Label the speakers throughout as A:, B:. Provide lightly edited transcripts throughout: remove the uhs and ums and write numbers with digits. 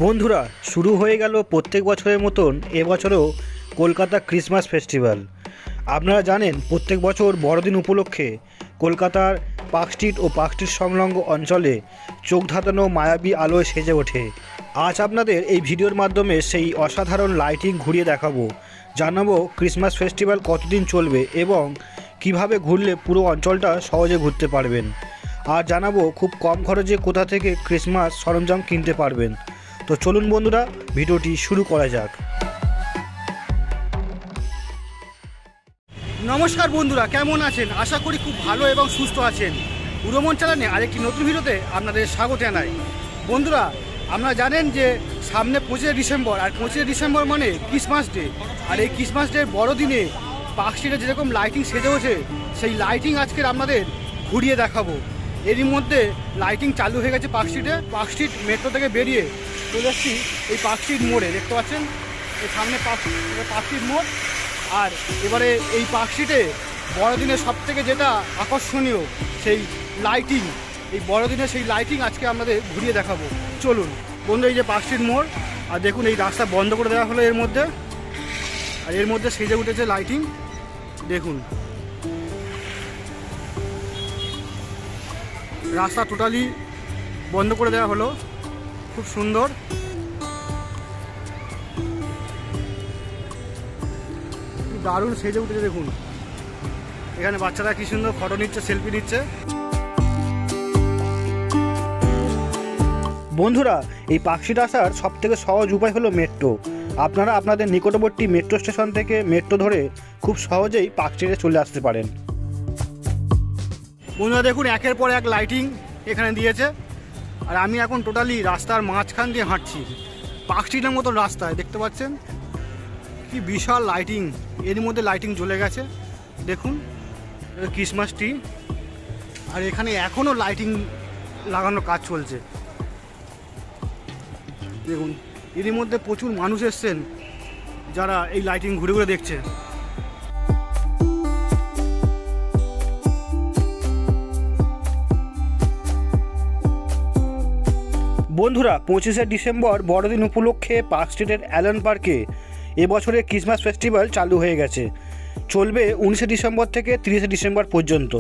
A: বন্ধুরা, শুরু হয়ে গেল প্রত্যেক বছরের মতন এবছরও কলকাতা ক্রিসমাস ফেস্টিভ্যাল। আপনারা জানেন প্রত্যেক বছর বড়দিন উপলক্ষে কলকাতার পার্ক স্ট্রিট ও পার্ক স্ট্রিট সংলগ্ন অঞ্চলে চোখ ধাঁধানো মায়াবী আলোয় সেজে ওঠে। আজ আপনাদের এই ভিডিওর মাধ্যমে সেই অসাধারণ লাইটিং ঘুরিয়ে দেখাবো, জানাবো ক্রিসমাস ফেস্টিভ্যাল কতদিন চলবে এবং কিভাবে ঘুরলে পুরো অঞ্চলটা সহজে ঘুরতে পারবেন, আর জানাবো খুব কম খরচে কোথা থেকে ক্রিসমাস সরঞ্জাম কিনতে পারবেন। তো চলুন বন্ধুরা, ভিডিওটি শুরু করা যাক। নমস্কার বন্ধুরা, কেমন আছেন? আশা করি খুব ভালো এবং সুস্থ আছেন। উড়োমন চ্যানেলে আরেকটি নতুন ভিডিওতে আপনাদের স্বাগত জানাই। বন্ধুরা, আপনারা জানেন যে সামনে 25 ডিসেম্বর, আর 25 ডিসেম্বর মানে ক্রিসমাস ডে। আর এই ক্রিসমাস ডে বড়দিনে পার্ক স্ট্রিটে যেরকম লাইটিং সেজে ওঠে, সেই লাইটিং আজকের আপনাদের ঘুরিয়ে দেখাবো। এরই মধ্যে লাইটিং চালু হয়ে গেছে পার্ক স্ট্রিটে। পার্ক স্ট্রিট মেট্রো থেকে বেরিয়ে চলে এসেছি এই পার্ক স্ট্রিট মোড়ে, দেখতে পাচ্ছেন এই সামনে পার্ক স্ট্রিট মোড়। আর এবারে এই পার্ক স্ট্রিটে বড়দিনের সবথেকে যেটা আকর্ষণীয় সেই লাইটিং, এই বড়দিনের সেই লাইটিং আজকে আমাদের ঘুরিয়ে দেখাবো। চলুন বন্ধু, এই যে পার্ক স্ট্রিট মোড়, আর দেখুন এই রাস্তা বন্ধ করে দেওয়া হলো এর মধ্যে, আর এর মধ্যে সেজে উঠেছে লাইটিং। দেখুন রাস্তা টোটালি বন্ধ করে দেওয়া হলো, খুব সুন্দর। দারুণ সেজে উঠেছে, দেখুন এখানে বাচ্চারা কি সুন্দর ফটো নিচ্ছে, সেলফি নিচ্ছে। বন্ধুরা, এই পার্ক স্ট্রিট আসার সব থেকে সহজ উপায় হলো মেট্রো। আপনারা আপনাদের নিকটবর্তী মেট্রো স্টেশন থেকে মেট্রো ধরে খুব সহজেই পার্ক স্ট্রিটে চলে আসতে পারেন। বন্ধুরা দেখুন, একের পর এক লাইটিং এখানে দিয়েছে, আর আমি এখন টোটালি রাস্তার মাঝখান দিয়ে হাঁটছি। পার্ক স্ট্রিটের মতন রাস্তায় দেখতে পাচ্ছেন কি বিশাল লাইটিং, এর মধ্যে লাইটিং জ্বলে গেছে। দেখুন ক্রিসমাস ট্রি, আর এখানে এখনও লাইটিং লাগানোর কাজ চলছে। দেখুন এরই মধ্যে প্রচুর মানুষ এসছেন যারা এই লাইটিং ঘুরে ঘুরে দেখছে। বন্ধুরা, 25 ডিসেম্বর বড়দিন উপলক্ষে পার্ক স্ট্রিটের অ্যালন পার্কে এবছরে ক্রিসমাস ফেস্টিভ্যাল চালু হয়ে গেছে। চলবে 19 ডিসেম্বর থেকে 30 ডিসেম্বর পর্যন্ত।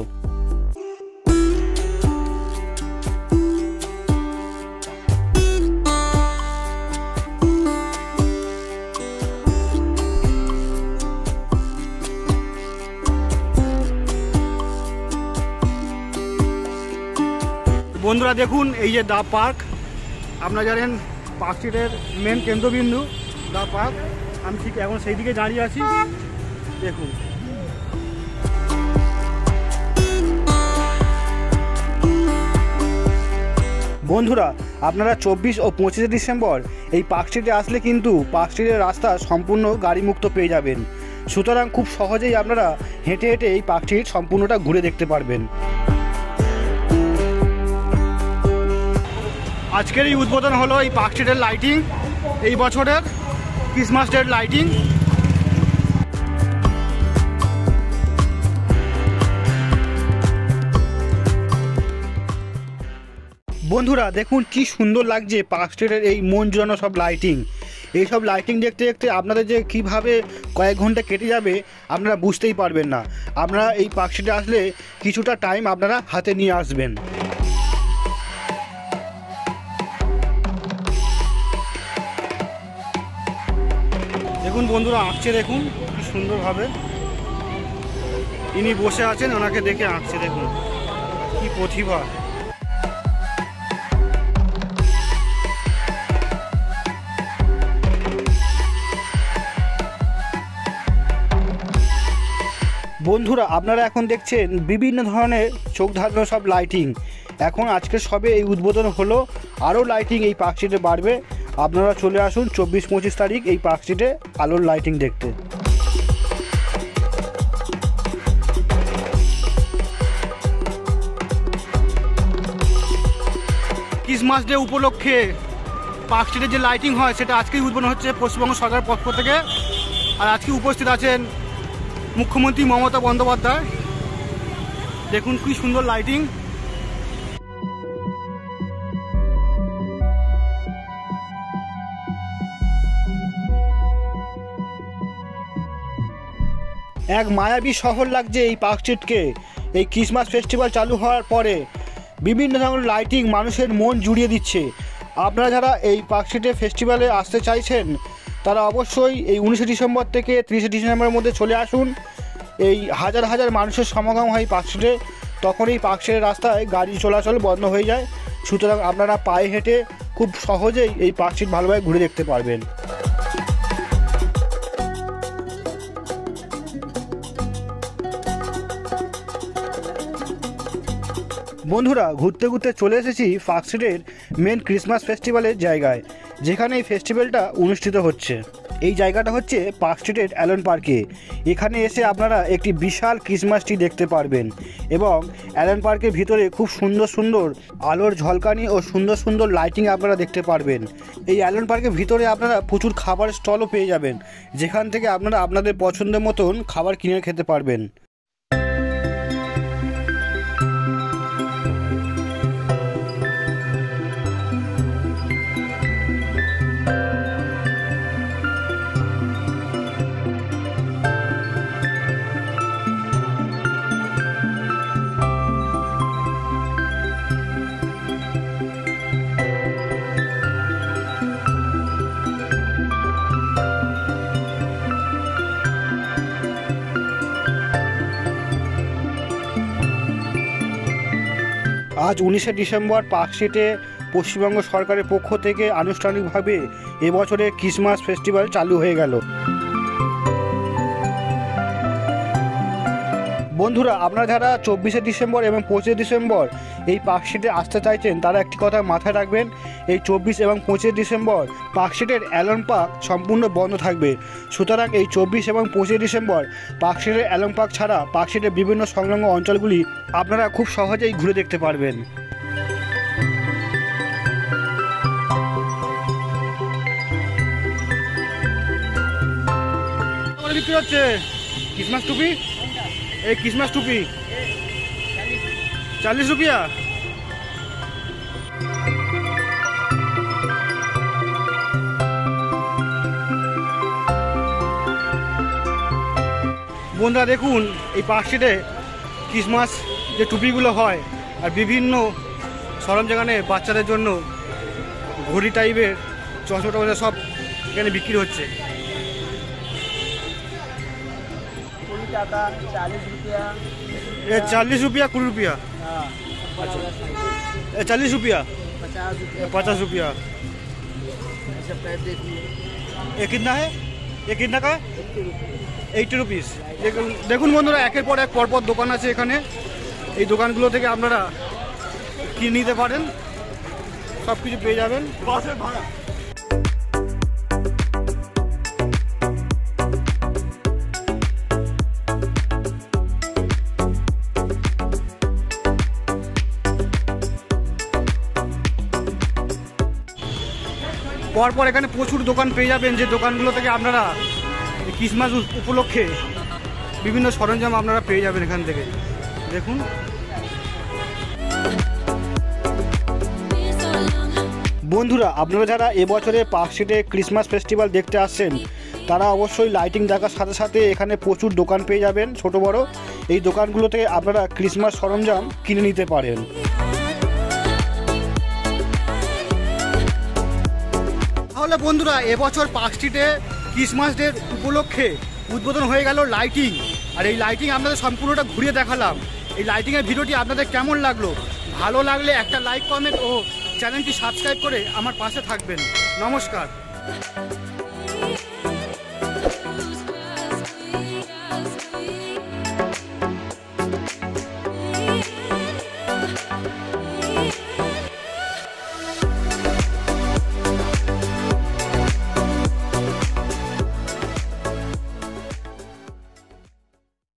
A: বন্ধুরা দেখুন, এই যে দা পার্ক, আপনারা জানেন পার্ক স্ট্রিটের মেন কেন্দ্রবিন্দু দা পার্ক। আমি ঠিক এখন সেই দিকে দাঁড়িয়ে আছি। দেখুন বন্ধুরা, আপনারা 24 ও 25 ডিসেম্বর এই পার্ক স্ট্রিটে আসলে কিন্তু পার্ক স্ট্রিটের রাস্তা সম্পূর্ণ গাড়িমুক্ত পেয়ে যাবেন। সুতরাং খুব সহজেই আপনারা হেঁটে হেঁটে এই পার্ক স্ট্রিট সম্পূর্ণটা ঘুরে দেখতে পারবেন। আজকের এই উদ্বোধন হলো এই পার্ক স্ট্রিটের লাইটিং, এই বছরের ক্রিসমাস ডের লাইটিং। বন্ধুরা দেখুন কি সুন্দর লাগছে পার্ক স্ট্রিটের এই মন জুড়ানো সব লাইটিং। এই সব লাইটিং দেখতে দেখতে আপনাদের যে কীভাবে কয়েক ঘন্টা কেটে যাবে আপনারা বুঝতেই পারবেন না। আপনারা এই পার্ক স্ট্রিটে আসলে কিছুটা টাইম আপনারা হাতে নিয়ে আসবেন। দেখুন বন্ধুরা আঁকছে, দেখুন কি সুন্দরভাবে ইনি বসে আছেন, ওনাকে দেখে আঁকছে। দেখুন কি প্রতিভা। বন্ধুরা আপনারা এখন দেখছেন বিভিন্ন ধরনের চোখ ধাঁধানো সব লাইটিং। এখন আজকে সবে এই উদ্বোধন হলো, আরও লাইটিং এই পার্ক স্ট্রিটে বাড়বে। আপনারা চলে আসুন 24-25 তারিখ এই পার্ক স্ট্রিটে আলোর লাইটিং দেখতে। ক্রিসমাস ডে উপলক্ষে পার্ক স্ট্রিটে যে লাইটিং হয় সেটা আজকেই উদ্বোধন হচ্ছে পশ্চিমবঙ্গ সরকারের পক্ষ থেকে। আর আজকে উপস্থিত আছেন মুখ্যমন্ত্রী মমতা বন্দ্যোপাধ্যায়। দেখুন কি সুন্দর লাইটিং। এক মায়াবী শহর লাগছে এই পার্ক স্ট্রিটকে। এই ক্রিসমাস ফেস্টিভ্যাল চালু হওয়ার পরে বিভিন্ন ধরনের লাইটিং মানুষের মন জুড়িয়ে দিচ্ছে। আপনারা যারা এই পার্ক স্ট্রিটে ফেস্টিভ্যালে আসতে চাইছেন তারা অবশ্যই এই 19শে ডিসেম্বর থেকে 30শে ডিসেম্বরের মধ্যে চলে আসুন। এই হাজার হাজার মানুষের সমাগম হয় পার্ক স্ট্রিটে, তখন এই পার্ক স্ট্রিটের রাস্তায় গাড়ি চলাচল বন্ধ হয়ে যায়। সুতরাং আপনারা পায়ে হেঁটে খুব সহজেই এই পার্ক স্ট্রিট ভালোভাবে ঘুরে দেখতে পারবেন। বন্ধুরা, ঘুরতে ঘুরতে চলে এসেছি পার্ক স্ট্রিটের মেন ক্রিসমাস ফেস্টিভ্যালের জায়গায়, যেখানে এই ফেস্টিভ্যালটা অনুষ্ঠিত হচ্ছে। এই জায়গাটা হচ্ছে পার্ক স্ট্রিটের অ্যালন পার্কে। এখানে এসে আপনারা একটি বিশাল ক্রিসমাস ট্রি দেখতে পারবেন এবং অ্যালন পার্কের ভিতরে খুব সুন্দর সুন্দর আলোর ঝলকানি ও সুন্দর সুন্দর লাইটিং আপনারা দেখতে পারবেন। এই অ্যালন পার্কের ভিতরে আপনারা প্রচুর খাবারের স্টলও পেয়ে যাবেন, যেখান থেকে আপনারা আপনাদের পছন্দের মতন খাবার কিনে খেতে পারবেন। আজ 19শে ডিসেম্বর পার্ক স্ট্রিটে পশ্চিমবঙ্গ সরকারের পক্ষ থেকে আনুষ্ঠানিকভাবে এবছরে ক্রিসমাস ফেস্টিভ্যাল চালু হয়ে গেল। বন্ধুরা, আপনারা যারা 24শে ডিসেম্বর এবং 25শে ডিসেম্বর এই পার্ক স্ট্রিটে আসতে চাইছেন তারা একটি কথা মাথায় রাখবেন, এই 24 এবং 25শে ডিসেম্বর পার্ক স্ট্রিটের অ্যালন পার্ক সম্পূর্ণ বন্ধ থাকবে। সুতরাং এই 24 এবং 25শে ডিসেম্বর পার্ক স্ট্রিটের অ্যালন পার্ক ছাড়া পার্ক স্ট্রিটের বিভিন্ন সংলগ্ন অঞ্চলগুলি আপনারা খুব সহজেই ঘুরে দেখতে পারবেন। বিক্রি হচ্ছে ক্রিসমাস টুপি। এই ক্রিসমাস টুপি 40 रुपया। বন্ধুরা দেখুন, এই পার্ক স্ট্রিটে ক্রিসমাস যে টুপিগুলো হয় আর বিভিন্ন সরঞ্জাম, যেখানে বাচ্চাদের জন্য ঘড়ি টাইপের চশমা সব এখানে বিক্রি হচ্ছে।
B: 40 रुपया।
A: 40 रुपया 20 रुपया। अच्छा, 40 रुपया 50 रुपया। ये कितना है? ये कितना का है? 80 रुपीस। দেখুন বন্ধুরা, একের পর এক পরপর দোকান আছে এখানে। এই দোকানগুলো থেকে আপনারা কিনে নিতে পারেন, সব কিছু পেয়ে যাবেন। পরপর এখানে প্রচুর দোকান পেয়ে যাবেন, যে দোকানগুলো থেকে আপনারা ক্রিসমাস উপলক্ষে বিভিন্ন সরঞ্জাম আপনারা পেয়ে যাবেন এখান থেকে। দেখুন, বন্ধুরা আপনারা যারা এবছরে পার্ক স্ট্রিটে ক্রিসমাস ফেস্টিভ্যাল দেখতে আসছেন তারা অবশ্যই লাইটিং দেখার সাথে সাথে এখানে প্রচুর দোকান পেয়ে যাবেন ছোট বড়। এই দোকানগুলো থেকে আপনারা ক্রিসমাস সরঞ্জাম কিনে নিতে পারেন। তাহলে বন্ধুরা, এবছর পার্ক স্ট্রিটে ক্রিসমাস ডে উপলক্ষে উদ্বোধন হয়ে গেল লাইটিং। আর এই লাইটিং আপনাদের সম্পূর্ণটা ঘুরিয়ে দেখালাম। এই লাইটিংয়ের ভিডিওটি আপনাদের কেমন লাগলো? ভালো লাগলে একটা লাইক, কমেন্ট ও চ্যানেলটি সাবস্ক্রাইব করে আমার পাশে থাকবেন। নমস্কার।